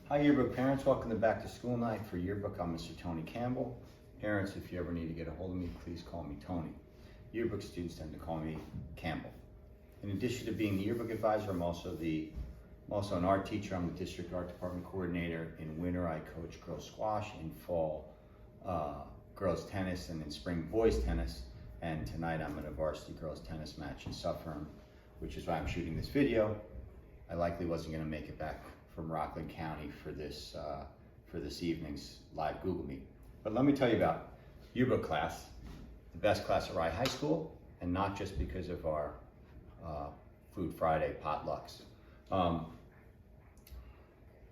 Hi Yearbook parents, welcome to back to school night for Yearbook. I'm Mr. Tony Campbell. Parents, if you ever need to get a hold of me, please call me Tony. Yearbook students tend to call me Campbell. In addition to being the yearbook advisor, I'm also an art teacher. I'm the district art department coordinator. In winter, I coach girls squash. In fall, girls tennis, and in spring, boys tennis. And tonight, I'm at a varsity girls tennis match in Suffern, which is why I'm shooting this video. I likely wasn't going to make it back from Rockland County for this evening's live Google Meet. But let me tell you about yearbook class, the best class at Rye High School, and not just because of our Food Friday potlucks.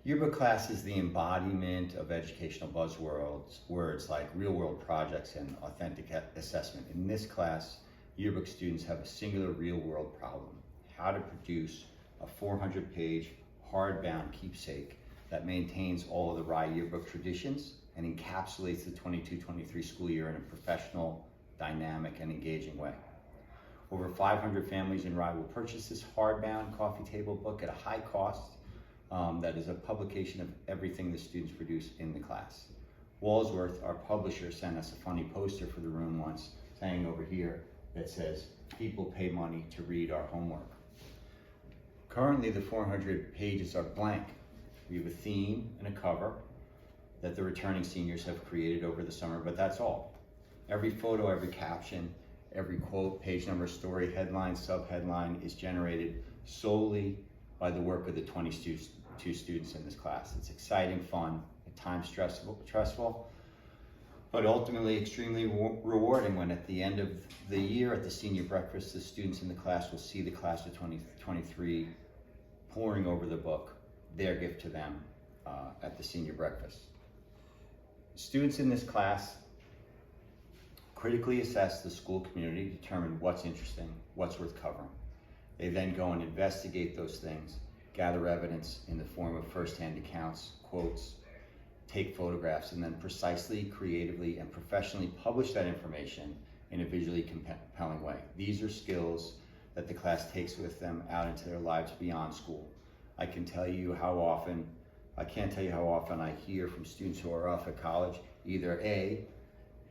Yearbook class is the embodiment of educational buzzwords like real-world projects and authentic assessment. In this class, yearbook students have a singular real-world problem: how to produce a 400-page hardbound keepsake that maintains all of the Rye yearbook traditions and encapsulates the 22-23 school year in a professional, dynamic, and engaging way. Over 500 families in Rye will purchase this hardbound coffee table book at a high cost that is a publication of everything the students produce in the class. Walsworth, our publisher, sent us a funny poster for the room once, saying over here, that says, "People pay money to read our homework." Currently, the 400 pages are blank. We have a theme and a cover that the returning seniors have created over the summer, but that's all. Every photo, every caption, every quote, page number, story, headline, sub-headline is generated solely by the work of the 22 students in this class. It's exciting, fun, at times stressful, but ultimately extremely rewarding when at the end of the year at the senior breakfast, the students in the class will see the class of 2023 poring over the book, their gift to them at the senior breakfast. Students in this class critically assess the school community, determine what's interesting, what's worth covering. They then go and investigate those things, gather evidence in the form of firsthand accounts, quotes, take photographs, and then precisely, creatively, and professionally publish that information in a visually compelling way. These are skills that the class takes with them out into their lives beyond school. I can't tell you how often I hear from students who are off at college, either A,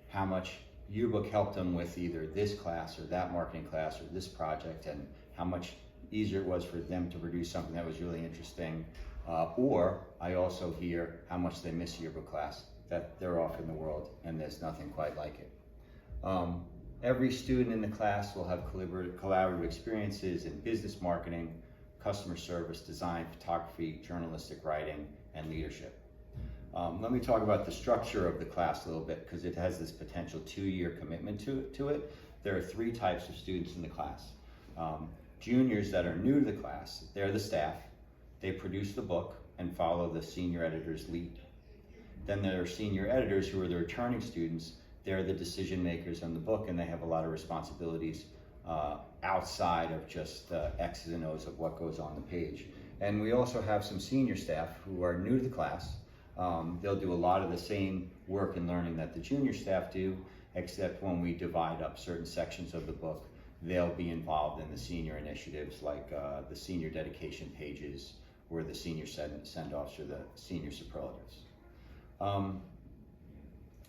how much yearbook helped them with either this class or that marketing class or this project, and how much easier it was for them to produce something that was really interesting, or I also hear how much they miss yearbook class, that they're off in the world and there's nothing quite like it. Every student in the class will have collaborative experiences in business marketing, customer service, design, photography, journalistic writing, and leadership. Let me talk about the structure of the class a little bit, because it has this potential 2-year commitment to it. There are 3 types of students in the class. Juniors that are new to the class, they're the staff. They produce the book and follow the senior editor's lead. Then there are senior editors who are the returning students. They're the decision makers on the book, and they have a lot of responsibilities outside of just the X's and O's of what goes on the page. And we also have some senior staff who are new to the class. They'll do a lot of the same work and learning that the junior staff do, except when we divide up certain sections of the book, they'll be involved in the senior initiatives like the senior dedication pages, or the senior send-offs, or the senior superlatives.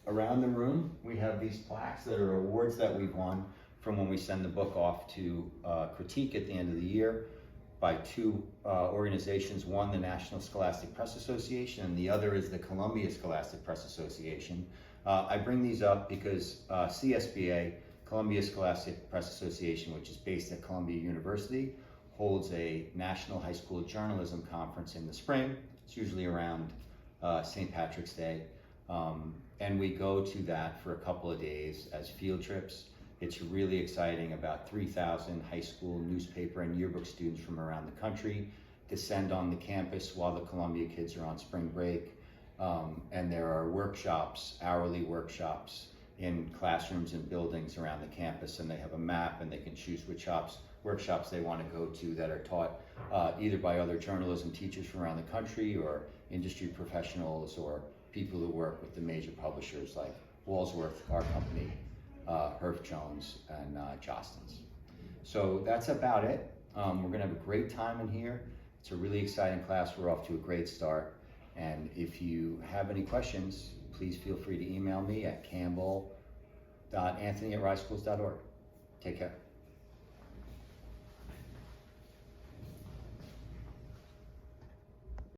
Around the room, we have these plaques that are awards that we've won from when we send the book off to critique at the end of the year by 2 organizations. One, the National Scholastic Press Association, and the other is the Columbia Scholastic Press Association. I bring these up because CSBA, Columbia Scholastic Press Association, which is based at Columbia University, holds a National High School Journalism Conference in the spring. It's usually around St. Patrick's Day. And we go to that for a couple of days as field trips. It's really exciting. About 3,000 high school newspaper and yearbook students from around the country descend on the campus while the Columbia kids are on spring break. And there are workshops, hourly workshops, in classrooms and buildings around the campus, and they have a map and they can choose which workshops they want to go to that are taught either by other journalism teachers from around the country, or industry professionals, or people who work with the major publishers like Walsworth, our company, Herf Jones, and Jostens. So that's about it. We're gonna have a great time in here. It's a really exciting class. We're off to a great start. And if you have any questions, please feel free to email me at campbell.anthony@riseschools.org. Take care.